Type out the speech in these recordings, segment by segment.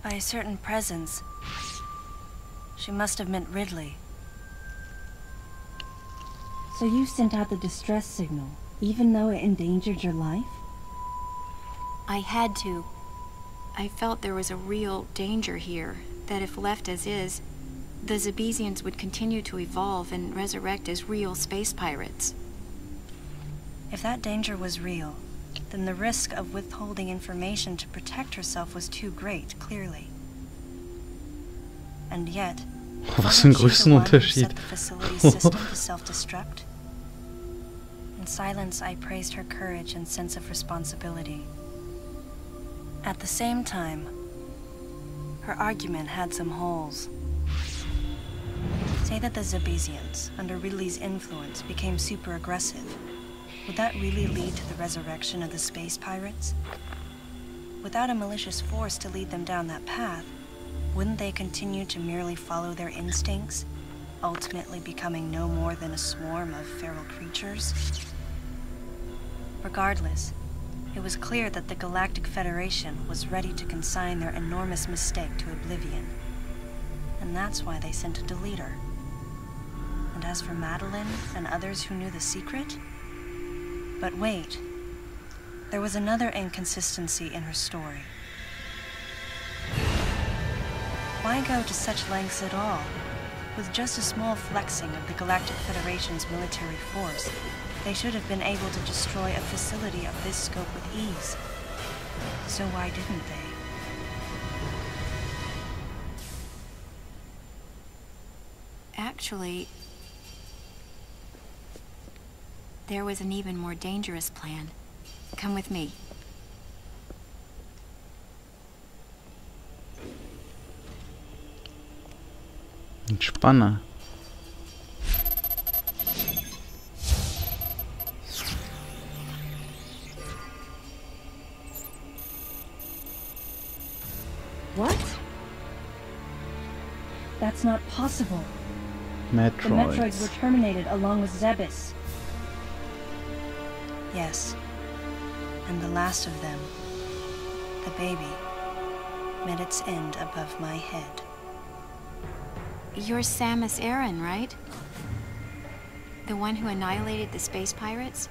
By a certain presence. She must have meant Ridley. So you sent out the distress signal, even though it endangered your life? I had to. I felt there was a real danger here, that if left as is, the Zebesians would continue to evolve and resurrect as real space pirates. If that danger was real, then the risk of withholding information to protect herself was too great, clearly. And yet, Was für ein wasn't she the one who Größenunterschied. set the facility's system to self-destruct? In silence, I praised her courage and sense of responsibility. At the same time, her argument had some holes. Say that the Zebesians, under Ridley's influence, became super aggressive. Would that really lead to the resurrection of the space pirates? Without a malicious force to lead them down that path, wouldn't they continue to merely follow their instincts, ultimately becoming no more than a swarm of feral creatures? Regardless, it was clear that the Galactic Federation was ready to consign their enormous mistake to oblivion. And that's why they sent a deleter. And as for Madeline and others who knew the secret? But wait, there was another inconsistency in her story. Why go to such lengths at all? With just a small flexing of the Galactic Federation's military force, they should have been able to destroy a facility of this scope with ease. So why didn't they? Actually, there was an even more dangerous plan. Come with me. Entspanner. What? That's not possible. The Metroid. Metroids were terminated along with Zebes. Yes. And the last of them, the baby, met its end above my head. You're Samus Aran, right? The one who annihilated the space pirates?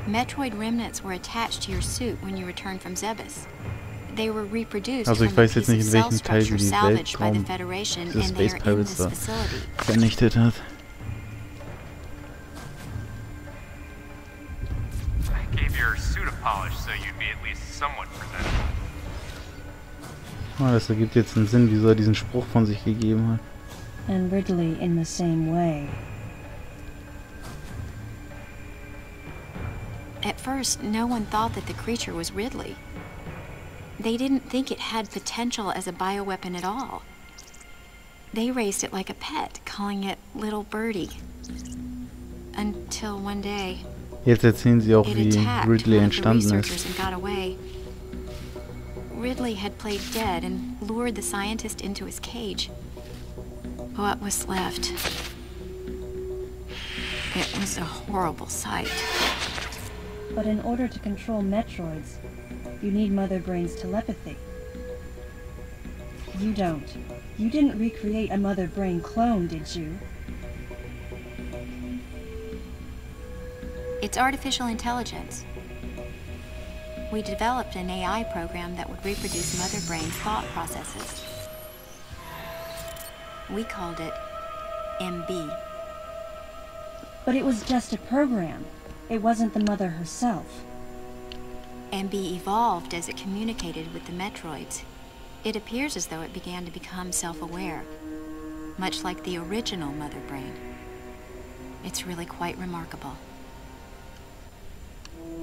Metroid remnants were attached to your suit when you returned from Zebes. They were reproduced Also ich from a weiß jetzt piece nicht, of in cell welchem Teil structure sie die salvaged by the Weltraum Federation, diese and they Space are in Pirates this da facility. vernichtet hat. I gave your suit a polish so you'd be at least somewhat presentable. Oh, das ergibt jetzt einen Sinn, wieso er diesen Spruch von sich gegeben hat. And Ridley in the same way. At first, no one thought that the creature was Ridley. They didn't think it had potential as a bioweapon at all. They raised it like a pet, calling it Little Birdie. Until one day, Jetzt erzählen sie auch, it wie attacked Ridley one of the entstanden researchers ist. and got away. Ridley had played dead and lured the scientist into his cage. What was left? It was a horrible sight. But in order to control Metroids, you need Mother Brain's telepathy. You don't. You didn't recreate a Mother Brain clone, did you? It's artificial intelligence. We developed an AI program that would reproduce Mother Brain's thought processes. We called it MB. But it was just a program. It wasn't the mother herself. MB evolved as it communicated with the Metroids. It appears as though it began to become self-aware, much like the original Mother Brain. It's really quite remarkable.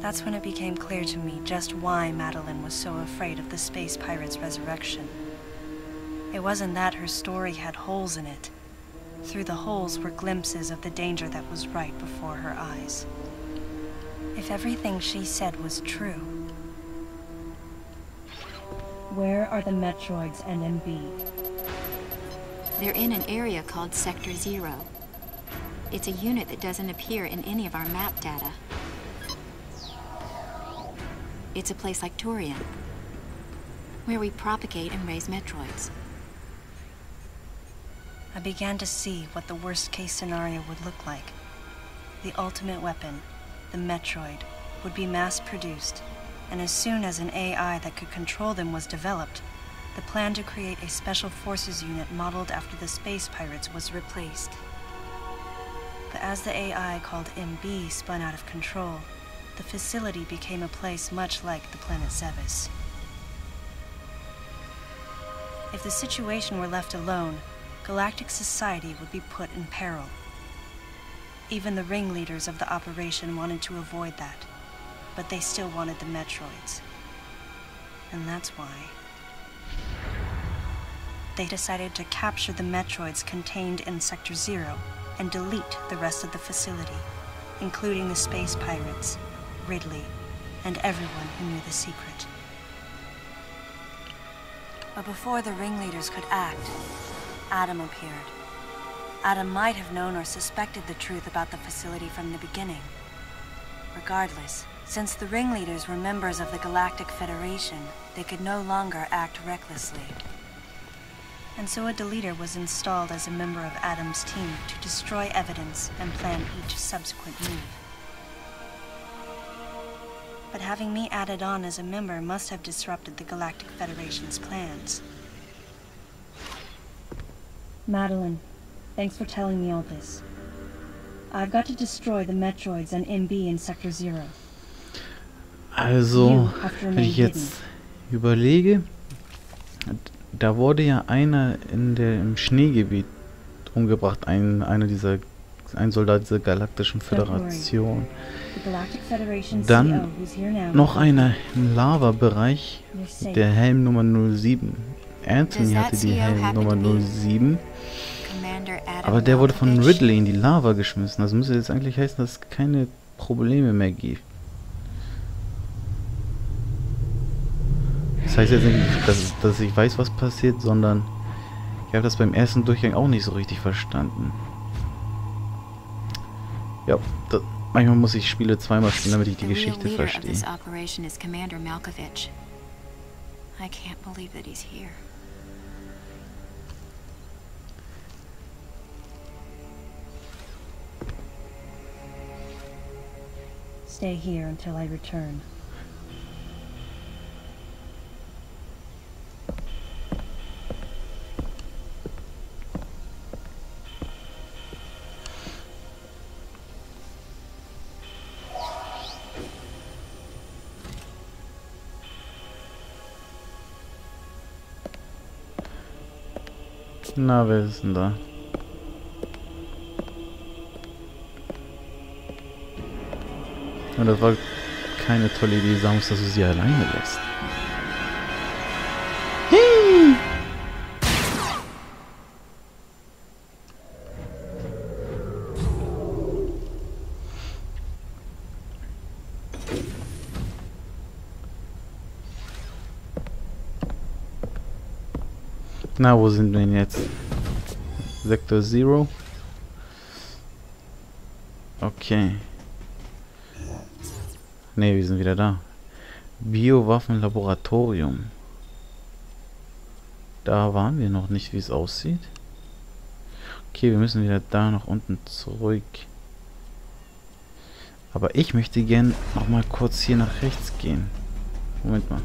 That's when it became clear to me just why Madeline was so afraid of the space pirates' resurrection. It wasn't that her story had holes in it. Through the holes were glimpses of the danger that was right before her eyes. If everything she said was true... Where are the Metroids and MB? They're in an area called Sector 0. It's a unit that doesn't appear in any of our map data. It's a place like Turian. where we propagate and raise Metroids. I began to see what the worst-case scenario would look like. The ultimate weapon, the Metroid, would be mass-produced, and as soon as an AI that could control them was developed, the plan to create a special forces unit modeled after the space pirates was replaced. But as the AI called MB spun out of control, the facility became a place much like the planet Zevis. If the situation were left alone, galactic society would be put in peril. Even the ringleaders of the operation wanted to avoid that, but they still wanted the Metroids. And that's why they decided to capture the Metroids contained in Sector 0 and delete the rest of the facility, including the space pirates, Ridley, and everyone who knew the secret. But before the ringleaders could act, Adam appeared. Adam might have known or suspected the truth about the facility from the beginning. Regardless, since the ringleaders were members of the Galactic Federation, they could no longer act recklessly. And so a deleter was installed as a member of Adam's team to destroy evidence and plan each subsequent move. But having me added on as a member must have disrupted the Galactic Federation's plans. Madeline, thanks for telling me all this. I've got to destroy the Metroids and MB in Sector 0. Also, wenn ich jetzt überlege, da wurde ja einer im Schneegebiet umgebracht, ein Soldat dieser Galaktischen Föderation. Dann noch einer im Lava-Bereich, der Helm Nummer 07. Anthony hatte die Helm Nummer 07, aber der wurde von Ridley in die Lava geschmissen. Das müsste jetzt eigentlich heißen, dass es keine Probleme mehr gibt. Das heißt jetzt nicht, dass ich weiß, was passiert, sondern ich habe das beim ersten Durchgang auch nicht so richtig verstanden. Ja, manchmal muss ich Spiele zweimal spielen, damit ich die Geschichte verstehe. I can't believe that he's here. Stay here until I return. Na, wer ist denn da? Und das war keine tolle Idee, Samus, dass du sie alleine lässt. Na, wo sind wir denn jetzt? Sektor 0. Okay. Ne, wir sind wieder da. Biowaffenlaboratorium. Da waren wir noch nicht, wie es aussieht. Okay, wir müssen wieder da nach unten zurück. Aber ich möchte gern noch mal kurz hier nach rechts gehen. Moment mal.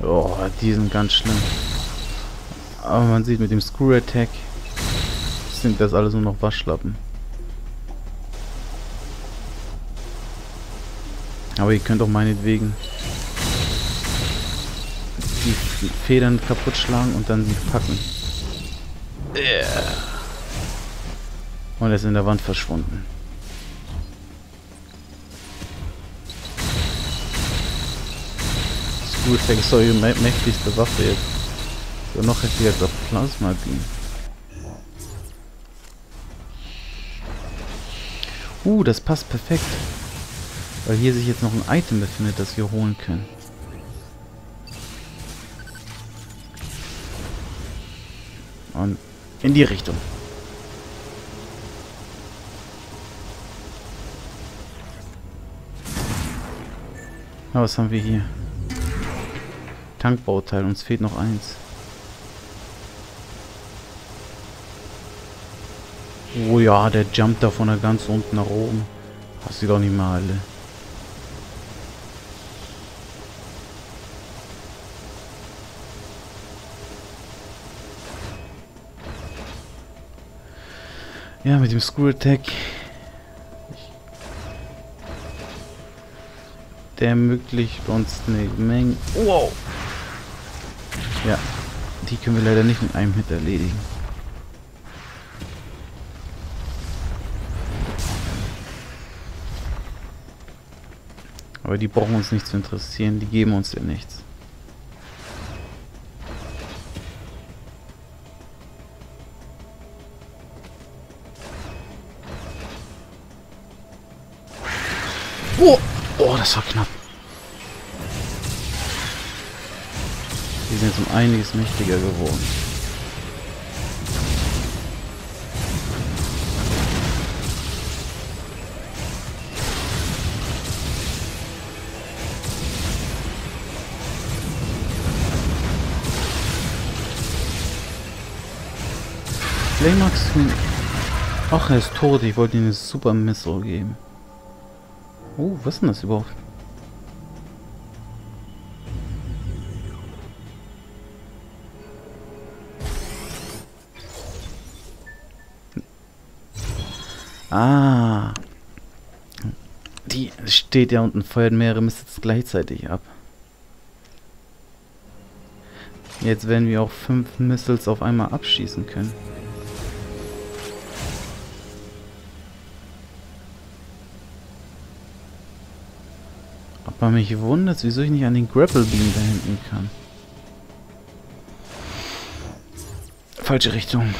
Oh, die sind ganz schlimm. Aber man sieht, mit dem Screw Attack sind das alles nur noch Waschlappen. Aber ihr könnt auch meinetwegen die Federn kaputt schlagen und dann sie packen. Und er ist in der Wand verschwunden. Screw Attack ist eure mächtigste Waffe jetzt. So noch heftiger als auf Plasma Beam. Das passt perfekt. Weil hier sich jetzt noch ein Item befindet, das wir holen können. Und in die Richtung. Ja, was haben wir hier? Tankbauteil, uns fehlt noch eins. Oh ja, der jumpt da von da ganz unten nach oben. Hast du doch nicht mal alle. Ja, mit dem Screw Attack. Der ermöglicht uns eine Menge... Wow! Ja, die können wir leider nicht mit einem Hit erledigen. Aber die brauchen uns nicht zu interessieren, die geben uns ja nichts. Oh! Oh, das war knapp. Die sind jetzt um einiges mächtiger geworden. Playmax. Ach, er ist tot. Ich wollte ihm eine Super Missile geben. Oh, was ist denn das überhaupt? Ah. Die steht ja unten, feuert mehrere Missiles gleichzeitig ab. Jetzt werden wir auch 5 Missiles auf einmal abschießen können. Aber mich wundert, wieso ich nicht an den Grapple Beam da hinten kann. Falsche Richtung.